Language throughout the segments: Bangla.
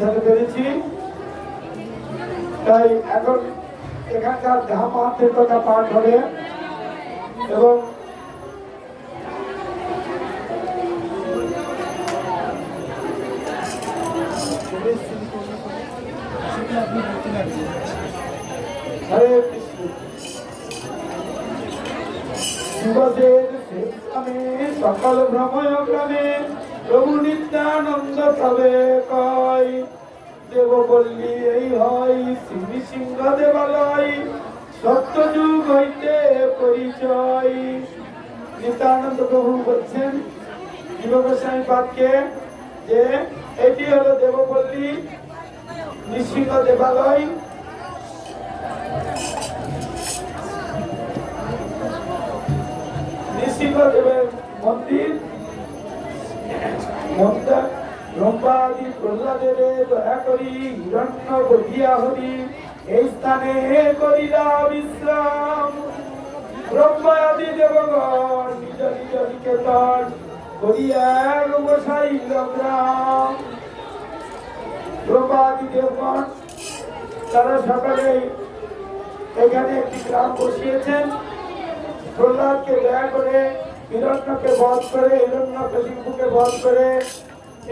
পৌঁছাতে পেরেছি। তাই এখন এখানকার ধামাতের কথা পাঠ হবে এবং হরে কৃষ্ণ দিবসের শেষে সকল ভ্রময় গ্রামে প্রভু নিত্যানন্দ তবে কয় দেব বললি এই হয় শ্রী সিংহ দেবালয় সত্যযুগ হইতে পরিচয়। নিত্যানন্দ প্রভু বলছেন জীবগোস্বামী পাঠকে যে এটি হলো দেবপল্লী নৃসিংহ দেবালয়। নৃসিংহদেবের মন্দির ব্রহ্মাদি প্রহ্লাদের দয়া করি হিরণ্য বধিয়া হরি এই স্থানে করিলা বিশ্রাম। ব্রহ্মাদি দেবগণ নিজ নিজ নিকেতন করিয়া বসাইল গ্রাম। ব্রহ্মাদি দেবগণ তারা সকালে এখানে একটি গ্রাম বসিয়েছেন। প্রহ্লাদকে দয়া করে হিরণ্যকে বধ করে হিরণ্যকশিপুকে বধ করে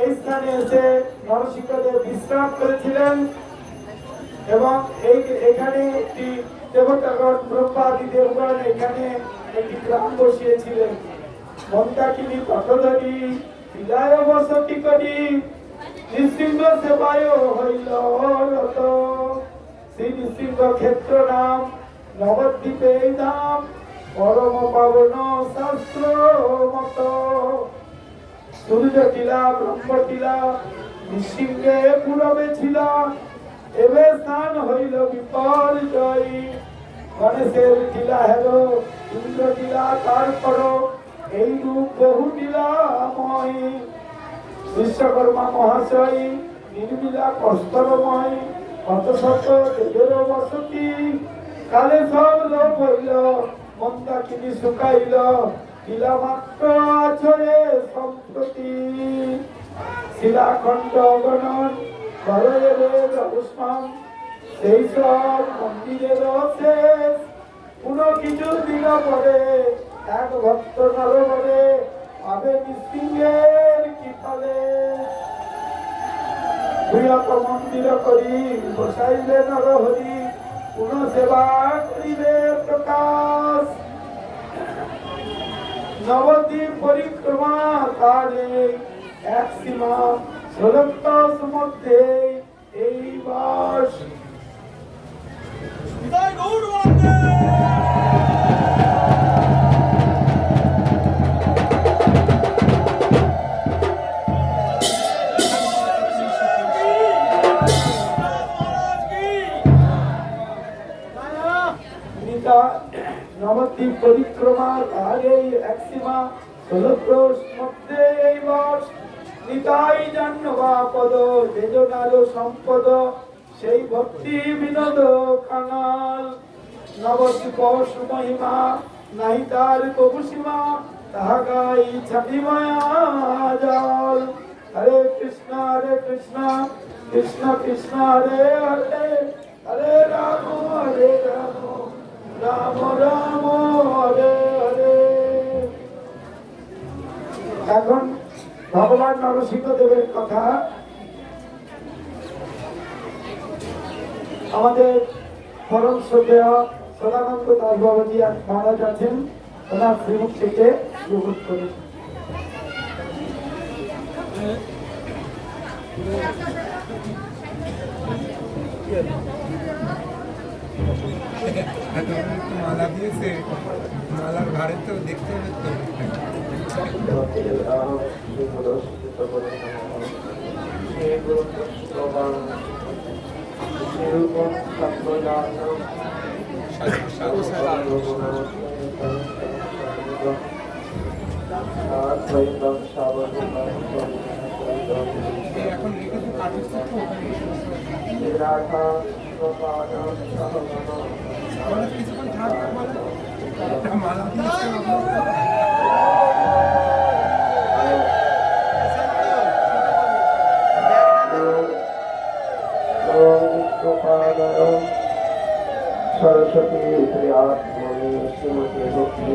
এই স্থানে এসে নরসিংহদেব বিশ্রাম করেছিলেন এবং এখানে একটি দেবতাগণ ব্রহ্মাদি দেবগণ এখানে একটি গ্রাম বসিয়েছিলেন। মন্দাকিনী পটধরি বিদায় বসতি করি নৃসিংহ সেবায় হইল রত। শ্রী নৃসিংহ ক্ষেত্র নাম নবদ্বীপে ধাম পরম পাবন শাস্ত্র মত। সূর্য টিলা ব্রহ্ম টিলা নৃসিংহে পূরবে ছিল এবে স্থান হইল বিপর্যয়। গণেশের টিলা হেল ইন্দ্র টিলা তারপর এই রূপ বহু টিলাময়। বিশ্বকর্মা মহাশয় নির্মিলা কস্তরময় কত শত দেবের বসতি কালে সব লোপ হইল মন্দাকিনী শুকাইল টিলা মাত্র আছরে সম্প্রতি। শিলাখণ্ড গণন সেই সব মন্দিরের শেষ পুরো কিছু দিন পরে এক ভক্ত নরবরে আবে নৃসিংহের কি ফলে। বৃহৎ মন্দির করি বসাইলে নরহরি পুনঃ সেবা করিবে প্রকাশ। নবদ্বীপ পরিক্রমা কালে এক সীমা 16 মধ্যে এই বাস। নবদ্বীপ পরিক্রমার আগে এক সীমা 16 মধ্যে এই বাস। নিতাই জাহ্নবা পদ যোজনার সম্পদ সেই ভক্তি বিনোদ কাঙাল। নবদ্বীপ সুমহিমা নাহি তার কবু সীমা তাহা গাই ছাড়ি মায়া জল। হরে কৃষ্ণ কৃষ্ণ কৃষ্ণ হরে হরে হরে রাম রাম রাম হরে হরে। এখন ভগবান নরসিংহদেবের কথা আমাদের পরম শ্রদ্ধেয় সদানন্দ দাস বাবাজি মহারাজ আছেন, ওনার শ্রীমুখ থেকে গ্রহণ করেন। মালা দিয়েছে, মালার ভারে তো দেখতে হবে তো। এখন কিছুক্ষণ থাক মালা সরস্বতী প্রিয়াত্মনি শ্রীমতী ভক্তি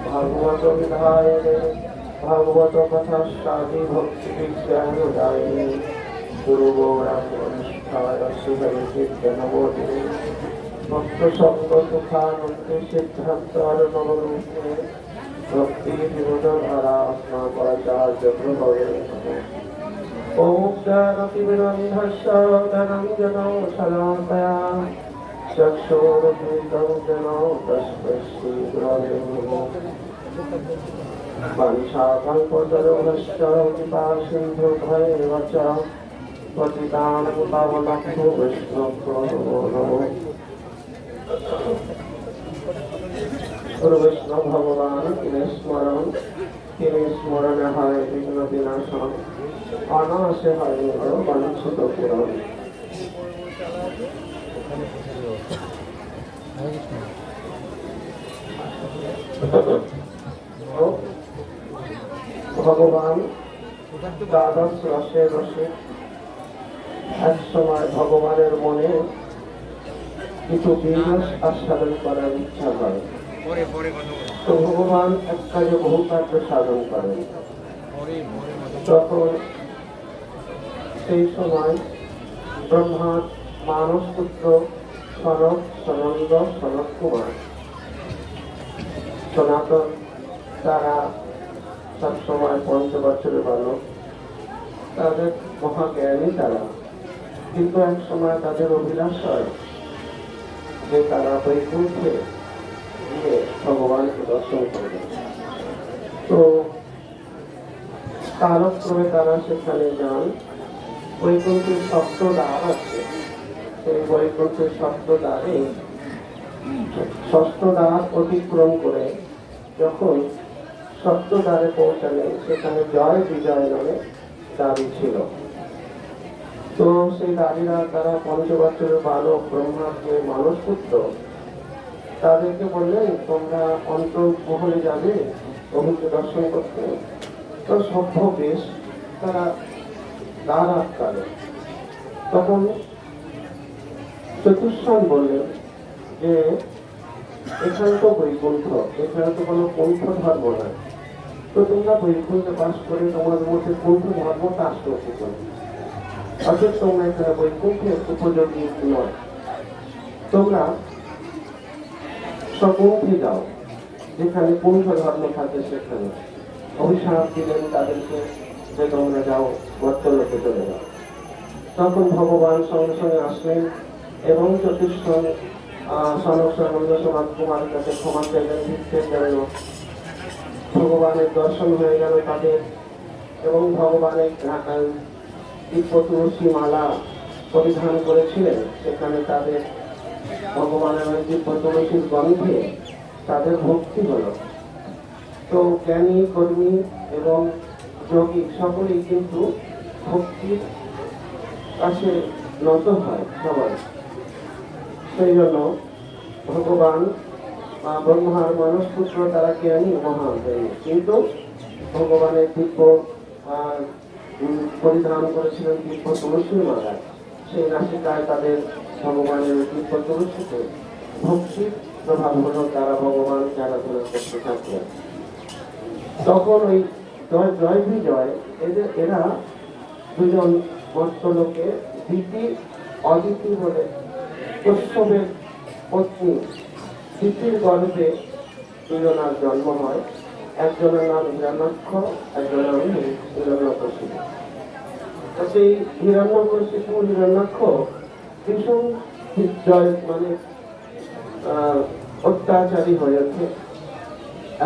ভাগবত বিধায়িনী ভাগবত কথা সাধি ভক্তি বিজ্ঞান দায়িনী গুরু গৌরাঙ্গায় সুধরিতে জ্ঞানবোধিনী ভক্ত সঙ্গ সুখানন্দে সিদ্ধান্ত নবরূপে ভক্তি বিনোদ ধারা স্নাপাচার্য প্রভবে ওম জ্ঞানতিবিরন্ধস্য ধনঞ্জনং শলাকয়া চক্ষুরুন্মিলিतं যেন তস্मै শ্রীগুরবে নমঃ বাঞ্ছাকল্পতরুভ্যশ্চ কৃপাসিন্ধুভ্যেব চ পতিতানাং পাবনেভ্যো বৈষ্ণবেভ্যো নমো নমঃ গুরু বৈষ্ণব ভগবান তিনি স্মরণে হয় বিঘ্ন বিনাশন অনায়াসে হয় নিজ বাঞ্ছিত পূরণ। ভগবান দ্বাদশ রসে রসে এক সময় ভগবানের মনে কিছু বিরস আস্বাদন করার ইচ্ছা হয়। তো ভগবান এক কাজে বহু কার্য সাধন করেন। তখন সেই সময় ব্রহ্মার মানস পুত্র সনক সনন্দ সনক কুমার সনাতন তারা সবসময় 5 বছরের বালক, তাদের মহাজ্ঞানী তারা, কিন্তু এক সময় তাদের অভিলাষ হয় যে তারা বৈকুণ্ঠে গিয়ে ভগবানকে দর্শন করবে। তো কালক্রমে তারা সেখানে যান। বৈকুণ্ঠের 7 দ্বার আছে, সেই বৈকুণ্ঠের 7 দ্বারে 6ষ্ঠ দ্বার অতিক্রম করে যখন 7 দ্বারে পৌঁছালেন, সেখানে জয় বিজয় নামে দাবি ছিল। তো সেই দাবিরা তারা 5 বছরের বালক ব্রহ্মার যে মানস পুত্র, তাদেরকে বললেন তোমরা অন্তর্মহলে যাবে প্রভুকে দর্শন করতে। তো সভ্য বেশ তারা দ্বার আটকালে। তখন চতুষ্ষণ বললেন যে এখানে তো বৈকুণ্ঠ, এখানে তো কোনো কুণ্ঠ ধর্ম নয়, তো তোমরা বৈকুণ্ঠে বাস করে তোমাদের মধ্যে কুণ্ঠ ধর্মটা আসলো কি করে? অর্থাৎ তোমরা এখানে বৈকুণ্ঠের উপযোগী নয়, তোমরা সকুণ্ঠে যাও, যেখানে কুণ্ঠ ধর্ম থাকে সেখানে। অভিশাপ দিলেন তাদেরকে যে তোমরা যাও, মর্ত্যলোকে চলে যাও। তখন ভগবান সঙ্গে সঙ্গে আসলেন এবং চতুষ্ষণ সনক সনন্দ সনক কুমারের কাছে ক্ষমা চাইলেন ভিক্ষের জন্য। ভগবানের দর্শন হয়ে গেল তাদের, এবং ভগবানের দিব্য তুলসী মালা পরিধান করেছিলেন। সেখানে তাদের ভগবানের ওই দিব্য তুলসীর গন্ধে তাদের ভক্তি হল। তো জ্ঞানী কর্মী এবং যোগী সকলেই কিন্তু ভক্তির কাছে নত হয় সবাই। সেই জন্য ভগবান ব্রহ্মার মানস পুত্র তারা জ্ঞানী মহান, কিন্তু ভগবানের দিব্য পরিধান করেছিলেন দিব্য তুলসীর মালা। সেই নাসিকায় তাদের ভগবানের দিব্য তুলসীতে ভক্তির প্রভাব হলো, তারা ভগবান আরাধনা করতে থাকলেন। তখন ওই জয় বিজয় এরা দুজন মর্ত্যলোকে দিতি অদিতি বলে কশ্যপের পত্নী দিতির গর্ভে দুজনার জন্ম হয়। একজনের নাম হিরণ্যাক্ষ, একজনের নাম হিরণ্যকশিপু। সেই হিরণ্যকশিপু হিরণ্যাক্ষ ভীষণ মানে অত্যাচারী হয়েছে।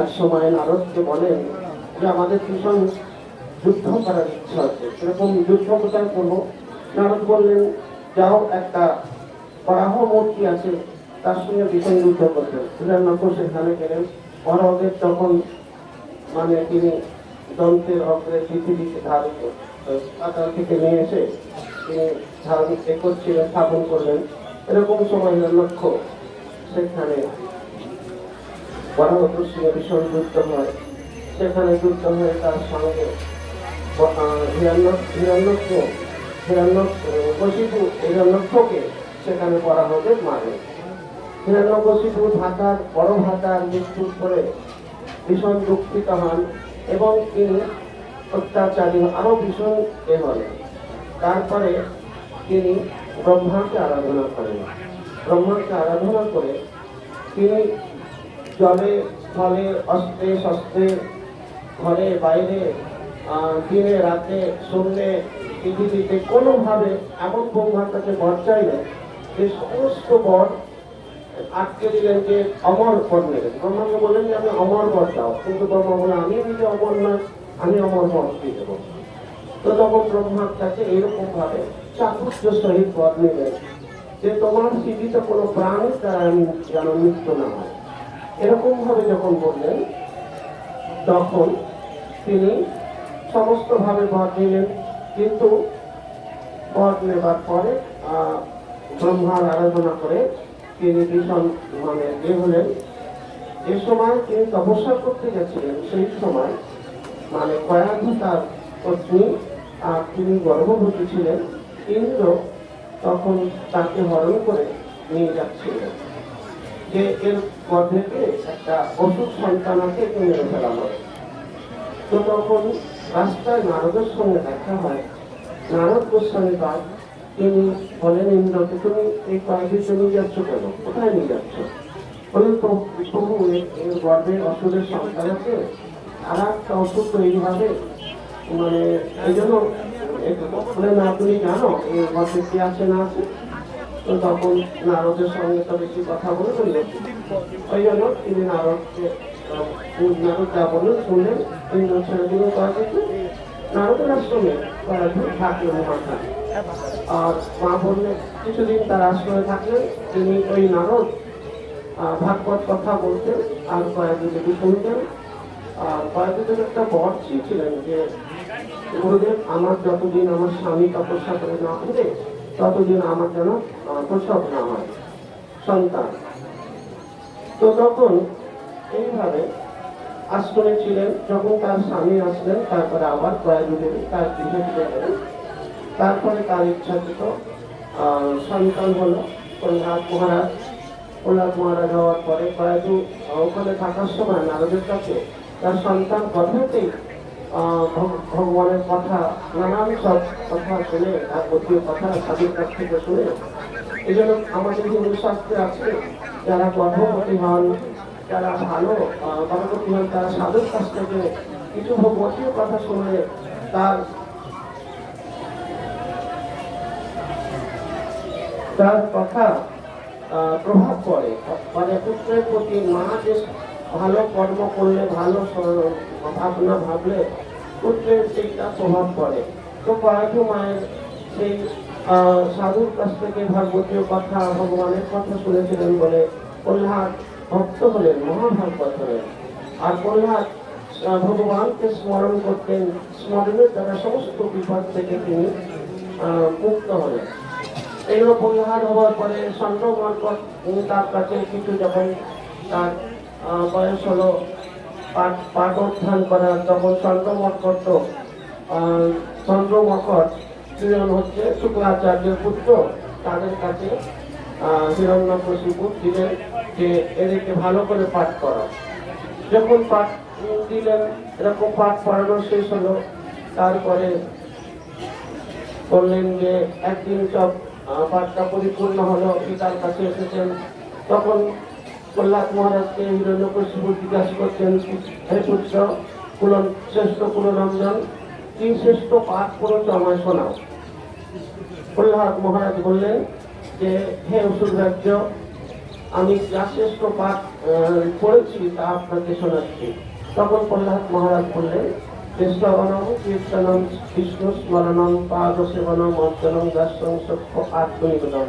এক সময় নারদকে বলেন যে আমাদের ভীষণ যুদ্ধ করার ইচ্ছা আছে, সেরকম যুদ্ধ কোথায় করবো? নারদ বললেন যাও, একটা বরাহ মূর্তি আছে, তার সঙ্গে ভীষণ যুদ্ধ করতে। হিরণ্যাক্ষ সেখানে গেলেন। বরাহদেব তখন মানে তিনি দন্তের অগ্রে পৃথিবীকে ধারণ পাতাল থেকে নিয়ে এসে তিনি ধারণ করছিলেন, স্থাপন করলেন। এরকম সময় হিরণ্যাক্ষ সেখানে বরাহদের সঙ্গে ভীষণ যুদ্ধ হয়। সেখানে যুদ্ধ হয়ে তার সঙ্গে হিরণ্যকশিপু হিরণ্যক্ষকে সেখানে পরাভবের মারে। হিরণ্যকশিপু বড় ভ্রাতার মৃত্যুর পরে ভীষণ দুঃখিত হন এবং তিনি অত্যাচারী আরো ভীষণ হলেন। তারপরে তিনি ব্রহ্মাকে আরাধনা করেন। ব্রহ্মাকে আরাধনা করে তিনি জলে ফলে অস্ত্রে শস্ত্রে ঘরে বাইরে দিনে রাতে শূন্যে পৃথিবীতে কোনোভাবে এমন ব্রহ্মার কাছে বর চাইলেন যে সমস্ত বর আটকে দিলেন, যে অমর পদ নেবেন। ব্রহ্মাকে বললেন যে আমি অমর পদ দাও, কিন্তু ব্রহ্মা বলে আমি নিজে অমর নয়, আমি অমর পদ দিয়ে দেবো। তো তখন ব্রহ্মার কাছে এইরকম ভাবে চাতুর্য সহিত পদ নিলেন যে তোমার জীবিত কোনো প্রাণীর দ্বারা আমি যেন মৃত্যু না হয়। এরকম ভাবে যখন বললেন তখন তিনি সমস্ত ভাবে বর নিলেন, কিন্তু বর নেবার পরে ব্রহ্মার আরাধনা করে তিনি ভীষণ হলেন। যে সময় তিনি তপস্যা করতে গেছিলেন সেই সময় কয়াধু তার পত্নী আর তিনি গর্ভবতী ছিলেন। ইন্দ্র তখন তাকে হরণ করে নিয়ে যাচ্ছিলেন যে এর গর্ভে একটা অসুখ সন্তান আছে, একে মেরে ফেলা হয়। তো তখন রাস্তায় নারদের সঙ্গে দেখা হয়। নারদ গোস্বামী পাল তিনি বলেন ইন্দ্রকে, তুমি এই কয়েকদিন নিয়ে যাচ্ছ কেন, কোথায় নিয়ে যাচ্ছ? বলেন প্রভু এর গর্ভে অসুরের সন্তান আছে, আর একটা অসুখ তৈরি হবে, এই জন্য না তুমি জানো এর গর্ভে কি আছে না আছে? তো তখন নারদের সঙ্গে তো বেশি কথা বলে বললেন, ওই জন্য তিনি নারদকে নারদ যা বললেন শুনলেন, ইন্দ্র ছেড়ে দিল কয়েকদিন। নারদের আশ্রমে কয়েকদিন থাকলেন মাথা। আর মা বললেন কিছুদিন তার আশ্রমে থাকলেন। তিনি ওই নারদ ভাগবত কথা বলতেন আর কয়েকদিন শুনতেন। আর কয়েকদিন একটা বর ছিলেন যে গুরুদেব আমার যতদিন আমার স্বামী তপস্যা করে না হবে ততদিন আমার যেন প্রসব না হয় সন্তান। তো তখন এইভাবে আশ্রমে ছিলেন। যখন তার স্বামী আসলেন তারপরে আবার কয়েকদিন তার গৃহে ফিরে গেলেন। তারপরে তার ইচ্ছাকৃত সন্তান হলো প্রহ্লাদ মহারাজ। প্রহ্লাদ মহারাজ হওয়ার পরে কয়েকদিন ওখানে থাকার সময় নারদের কাছে তার সন্তান কথাতেই ভগবানের কথা নানান সব কথা শুনে, তার প্রতিও কথা সাধুর কাছ থেকে শুনে। এই জন্য আমাদের হিন্দু শাস্ত্রে আছে যারা গর্ভবতী হন, যারা ভালো গর্ভবতী হন, তারা সাধুর কাছ থেকে কিছু ভগবতীয় কথা শুনে তার কথা প্রভাব পড়ে। মানে পুত্রের প্রতি মা যে ভালো কর্ম করলে, ভালো ভাবনা ভাবলে পুত্রের সেইটা প্রভাব পড়ে। তো কয়েকটি মায়ের সেই সাধুর কাছ থেকে ভাগবতীয় কথা ভগবানের কথা শুনেছিলেন বলে প্রহ্লাদ ভক্ত হলেন, মহাভাগবত হলেন। আর প্রহ্লাদ ভগবানকে স্মরণ করতেন, স্মরণের দ্বারা সমস্ত বিপদ থেকে তিনি মুক্ত হলেন। এইগুলো প্রহ্লাদ হওয়ার পরে চন্দ্র মর্কট তার কাছে কিছু যখন তার বয়স হলো পাঠ অধ্যয়ন করার, তখন চন্দ্র মর্কট দুজন হচ্ছে শুক্রাচার্যের পুত্র, তাদের কাছে হিরণ্যকশিপু দিলেন যে এদেরকে ভালো করে পাঠ করা। যখন পাঠ দিলেন, এরকম পাঠ পড়ানো শেষ হলো, তারপরে বললেন যে একদিন সব পাঠটা পরিপূর্ণ হলো, পিতার কাছে এসেছেন। তখন প্রহ্লাদ মহারাজকে হিরণ্যকশিপু জিজ্ঞাসা করছেন, হে পুত্র শ্রেষ্ঠ কুলরঞ্জন, কি শ্রেষ্ঠ পাঠ করেছ আমায় শোনাও। প্রহ্লাদ মহারাজ বললেন যে হে অসুররাজ্য, আমি যা শ্রেষ্ঠ পাঠ পড়েছি তা আপনাকে শোনাচ্ছি। তখন প্রহ্লাদ মহারাজ বললেন যে শ্রবণম কীর্তনম বিষ্ণু স্মরণম পাদ সেবনম অর্জনম দাস্যম সত্য আত্মনিবেদন,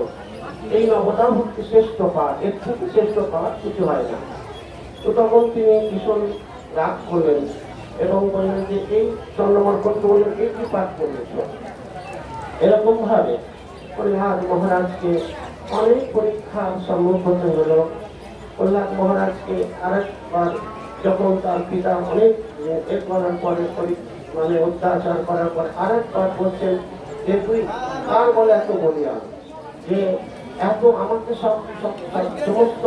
এই নবদা ভক্তি শ্রেষ্ঠ পাঠ, এর থেকে শ্রেষ্ঠ পাঠ কিছু হয় না। তো তখন তিনি ভীষণ রাগ করলেন এবং বললেন যে এই চন্দ্রমর্কটকে বললেন এই কি পাঠ করলেন। এরকম ভাবে প্রহ্লাদ মহারাজকে অনেক পরীক্ষার সম্মুখ হতে হলো। প্রহ্লাদ মহারাজকে আরেকবার যখন তার পিতা অনেক এ করার পরে অত্যাচার করার পরে আরেকবার বলছেন যে তুই কার বলে এত বলিয়া, যে এত আমাকে সমস্ত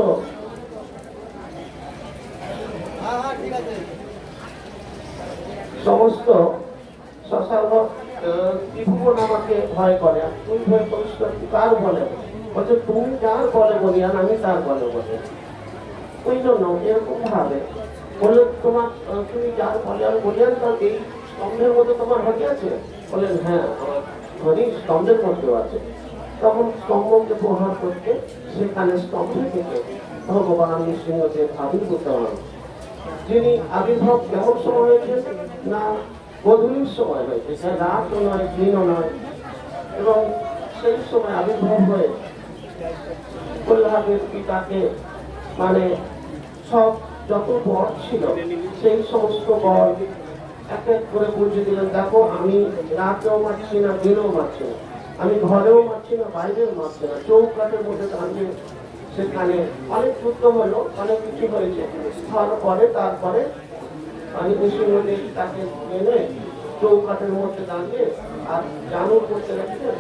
সমস্ত শ্মশান ত্রিভুবন আমাকে ভয় করে। তুই ভয় করিস না, তুই কার বলে? বলছে তুমি যার বলে বলিয়ান আমি তার বলে বলি। ওই জন্য এরকম ভাবে বললেন তোমার তুমি যার বলিয়ান বলিয়ান তার এই স্তম্ভের মধ্যে তোমার ঘটি আছে? বললেন হ্যাঁ আমার ঘড়ি স্তম্ভের মধ্যেও আছে। তখন স্তম্ভকে প্রহার করতে সেখানে স্তম্ভে থেকে ভগবান নৃসিংহদেব আবির্ভূত হন। যিনি আবির্ভাব কেমন সময় হয়েছে না গধূলির সময় হয়েছে, রাতও নয় দিনও নয়। এবং সেই সময় আবির্ভাব হয়ে প্রহ্লাদের পিতাকে মানে সব যত বর ছিল সেই সমস্ত বর এক এক করে বুঝিয়ে দিলেন, দেখো আমি রাতেও মারছি না দিনেও মারছি না, আমি ঘরেও মারছি না বাইরেও মারছি না, চৌকাঠের মধ্যে দাঁড়িয়ে সেখানে অনেক যুদ্ধ হলো, অনেক কিছু হয়েছে। তারপরে আমি নৃসিংহদেব তাকে এনে চৌকাঠের মধ্যে দাঁড়িয়ে আর জানুর করতে রাখছেন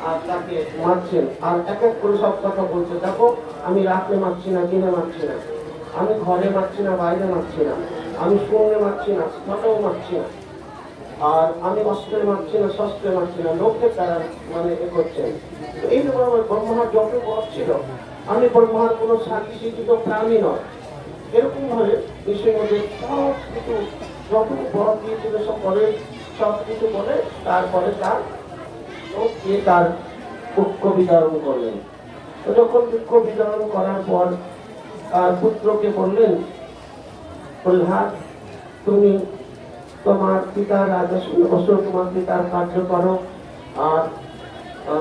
আর তাকে মারছেন। আর এক এক করে সব কথা বলছে, দেখো আমি রাতে মারছি না দিনে মারছি না, আমি ঘরে মারছি না বাইরে মারছি না, আমি শূন্যে মারছি না স্থলেও মারছি না, আর আমি অস্ত্রে মারছি না শস্ত্রে মারছি না, লোকের দ্বারা মানে এ করছেন। তো এইরকম আমার ব্রহ্মার যত বধ ছিল, আমি ব্রহ্মার কোনো সাক্ষী প্রাণী নয়। এরকম ভাবে নৃসিংহদেব সব কিছু যত বধ দিয়েছিল সব কিছু বলে তারপরে তার দুঃখ বিতরণ করলেন। তো যখন দুঃখ বিতরণ করার পর তার পুত্রকে বললেন, প্রহ্লাদ তুমি তোমার পিতার রাজস্বী বছর তোমার পিতার কার্য করো। আর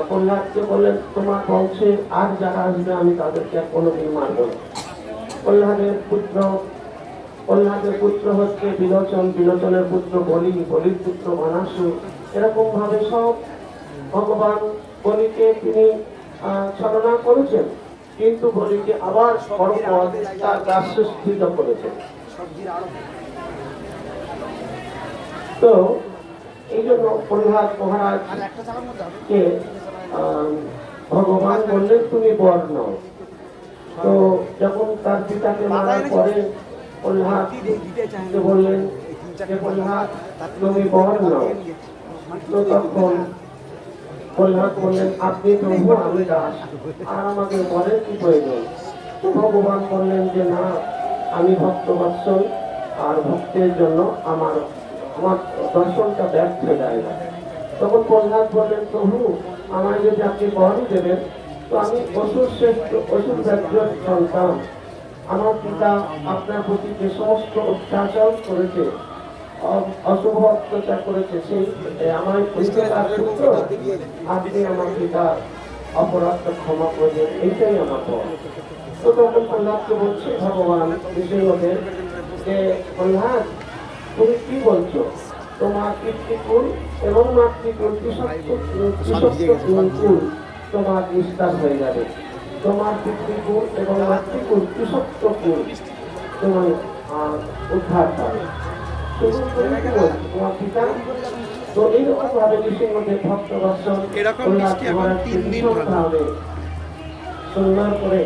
প্রহ্লাদকে বললেন তোমার বংশে আর যারা আসবে আমি তাদেরকে কোনোদিন মারব না। প্রহ্লাদের পুত্র হচ্ছে বিলোচন, বিলোচনের পুত্র বলি, বলির পুত্র মানাসুর। এরকম ভাবে সব ভগবান বলিকে তিনি ছলনা করেছেন, কিন্তু বলিকে আবার পরপর তার দাস্যস্থিত করেছেন। তো এই জন্য প্রহ্লাদ মহারাজকে ভগবান বললেন তুমি বর নাও। তো যখন তার পিতাকে মারার পরে প্রহ্লাদকে বললেন যে প্রহ্লাদ তুমি বর নাও। তো তখন প্রহ্লাদ বললেন আপনি প্রভু আমি দাস, আর আমাদের বরের কি প্রয়োজন? তো ভগবান বললেন যে না, আমি ভক্ত বৎসল, আর ভক্তের জন্য আমার দর্শনটা ব্যর্থ যায় না। তখন প্রহ্লাদ বললেন প্রভু আমার যদি আপনি বরই দেবেন তো আমি অসুর রাজ্যের সন্তান, আমার পিতা আপনার প্রতি যে সমস্ত অত্যাচার করেছে, অশুভ অত্যাচার করেছে, সেই আমার আপনি আমার পিতার অপরাধটা ক্ষমা করবেন, এইটাই আমার বর। তো তখন প্রহ্লাদকে বলছে ভগবান নৃসিংহদেব যে প্রহ্লাদ তুমি কি বলছো? তোমার পিতৃকুল এবং মাতৃকুল কুল তোমার নিস্তার হয়ে যাবে, তোমার পিতৃকুল এবং মাতৃকুল কৃষককুল তোমার উদ্ধার পাবে। তোমার পিতা তো এইরকম ভাবে নৃসিংহদেব ভক্ত বৎসল সুন্দর করে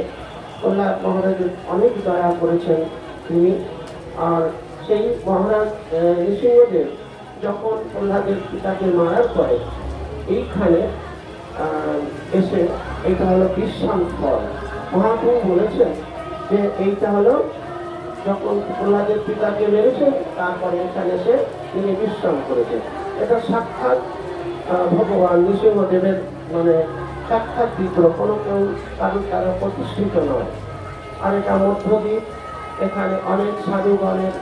প্রহ্লাদ মহারাজের অনেক দয়া করেছেন তিনি। আর সেই মহারাজ নৃসিংহদেব যখন প্রহ্লাদের পিতাকে মারার পরে এইখানে এসে, এইটা হলো বিশ্রাম স্থল। মহাপ্রভু বলেছেন যে এইটা হলো যখন প্রহ্লাদের পিতাকে মেরেছেন তারপরে এখানে এসে তিনি বিশ্রাম করেছেন। এটা সাক্ষাৎ ভগবান নৃসিংহদেবের মানে সাক্ষাৎ বিগ্রহ, কোনো কেউ কারো প্রতিষ্ঠিত নয়। আর এটা মধ্যদ্বীপ, এখানে অনেক সাধুগণের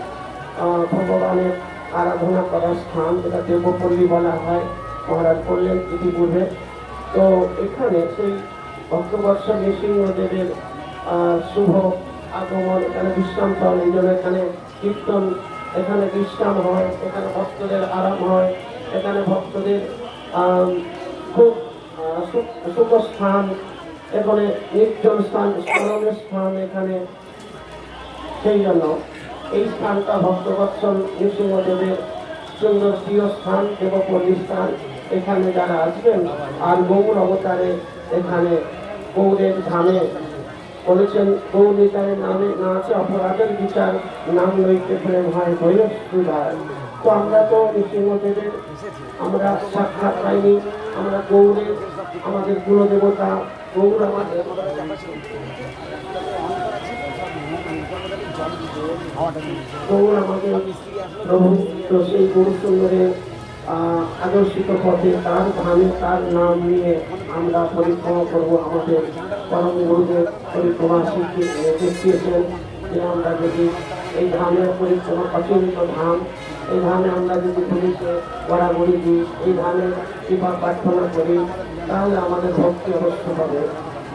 ভগবানের আরাধনা করার স্থান, যেটা দেবপল্লী বলা হয়, মহারাজ বললেন ইতিপূর্বে। তো এখানে সেই ভক্তবৎসল নৃসিংহদেবের শুভ আগমন, এখানে বিশ্রাম স্থল, এই জন্য এখানে কীর্তন, এখানে বিশ্রাম হয়, এখানে ভক্তদের আরাম হয়, এখানে ভক্তদের খুব শুভ স্থান, এখানে নির্জন স্থান, স্মরণের স্থান এখানে। সেই জন্য এই স্থানটা ভক্তবৎসল নৃসিংহদেবের সুন্দর প্রিয় স্থান, দেবপল্লী স্থান। এখানে যারা আসবেন আর গৌর অবতারে এখানে গৌরের ধামে বলেছেন, গৌরীতায় নামে না আছে অপরাধের বিচার, নাম লইতে প্রেম হয় বৈরস্তুধার। তো আমরা তো নৃসিংহদেবের আমরা সাক্ষাৎ পাইনি, আমরা গৌরের আমাদের কুলদেবতা গৌর আমাদের গৌর আমাদের প্রভু। তো সেই গৌর সুন্দরের আদর্শিত পথে তার ধামে তার নাম নিয়ে আমরা পরিক্রমা করবো। আমাদের পরম গুরুদেব পরিক্রমা দেখিয়েছেন যে আমরা যদি এই ধামের পরিক্রমা অচিন্ত ধাম, এই ধামে আমরা যদি পুলিশে গড়াগড়ি দিই, এই ধামে কৃপা প্রার্থনা করি, তাহলে আমাদের ভক্তি অবশ্য হবে।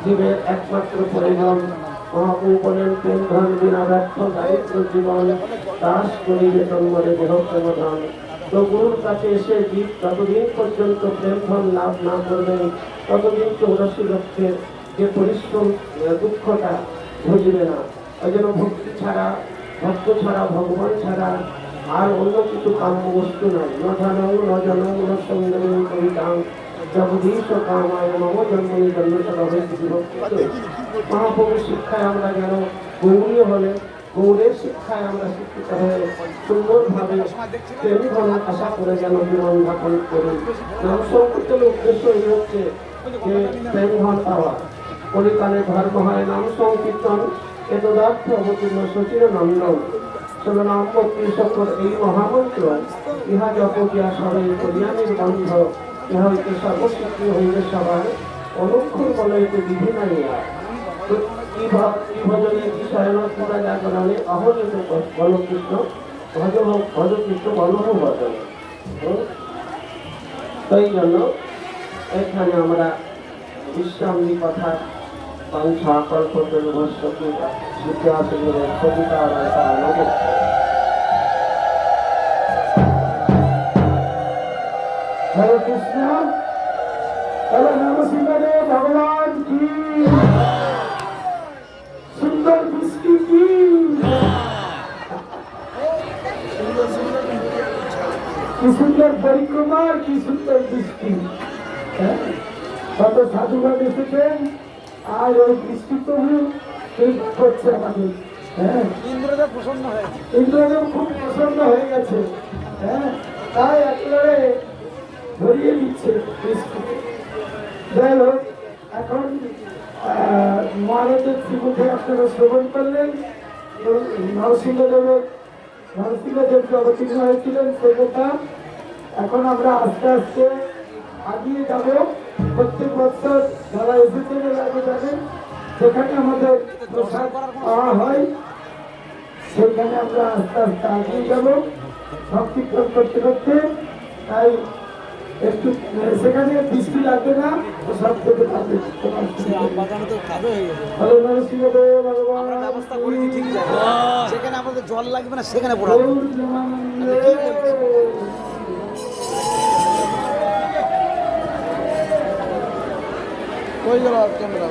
জীবের একমাত্র প্রয়োজন মহাপ্রভু বলেন, প্রেম ধন বিনা ব্যর্থ দারিদ্র জীবন, দাস করিবে জন্মরে দেহ প্রেমধন। তো গুরুর কাছে এসে জীব যতদিন পর্যন্ত প্রেম ধন লাভ না করবেন, ততদিন চৌরাশি লক্ষের যে পরিশ্রম দুঃখটা বুঝবে না। ওই জন্য ভক্তি ছাড়া, ভক্ত ছাড়া, ভগবান ছাড়া আর অন্য কিছু কাম্য বস্তু নাই। ন ধানং ন জনং ন সৌন্দর্যং কবিতাং জগদীশ কামায় মম জন্মনি জন্মসদ হয়েছে বিভক্ত। মহাপ্রভুর শিক্ষায় আমরা যেন গৌরীয় হলে, গৌরের শিক্ষায় আমরা শিক্ষিত হয়ে সুন্দরভাবে প্রেম ধনের আশা করে যেন জীবন যাপন করি। নাম সংকীর্তনের উদ্দেশ্য এই হচ্ছে যে প্রেম ধন পাওয়া। কলিকালে ধর্ম হয় নাম সংকীর্তন, এ তদার্থ অবতীর্ণ সচির নন্দন। নাম ভক্তি সকল এই মহামন্ত্র, ইহা জপ দিয়া সবাই কলিয়ানির বন্ধ, ইহা হইতে সর্বশক্তি হইবে সবার, অনুক্ষণ বলইতে বিধি নাই আর। কি ভজনে কি শয়ন পুরা জাগরণে অহরিত বল কৃষ্ণ, ভজ কৃষ্ণ বলহ ভজনে। তাই জন্য এখানে আমরা বিশ্রামী কথা সংখ্যা কল্পের ভস্যকে সিদ্ধাসনের কবিতা নব। হরে কৃষ্ণ, হরে নরসিংহদেব ভগবান কি, সুন্দর বৃষ্টি কি, কি সুন্দর পরিক্রমা, কি সুন্দর বৃষ্টি। কত সাধুবাদ এসেছেন, আর ওই বৃষ্টি তবু করছে আমাদের। ইন্দ্রদেব প্রসন্ন হয়েছে, ইন্দ্রদেব খুব প্রসন্ন হয়ে গেছে। তাই একেবারে ধরিয়ে দিচ্ছে বৃষ্টি। যাই হোক, এখন মহারাজের শ্রীমুখে আপনারা শ্রবণ করলেন নরসিংহদেবকে অবতীর্ণ হয়েছিলেন সে কথা। এখন আমরা আস্তে আস্তে আগিয়ে যাব। প্রত্যেক বছর যারা এসেছেন আগে যাবেন, সেখানে আমাদের প্রসাদ পাওয়া হয়, সেখানে আমরা আস্তে আস্তে আগিয়ে যাব ভক্তিক্রম করতে করতে। তাই একটু সেখানে বৃষ্টি লাগবে না, সব থেকে লাগবে। সেখানে আমাদের জল লাগবে না, সেখানে ওই গেল ক্যামেরা।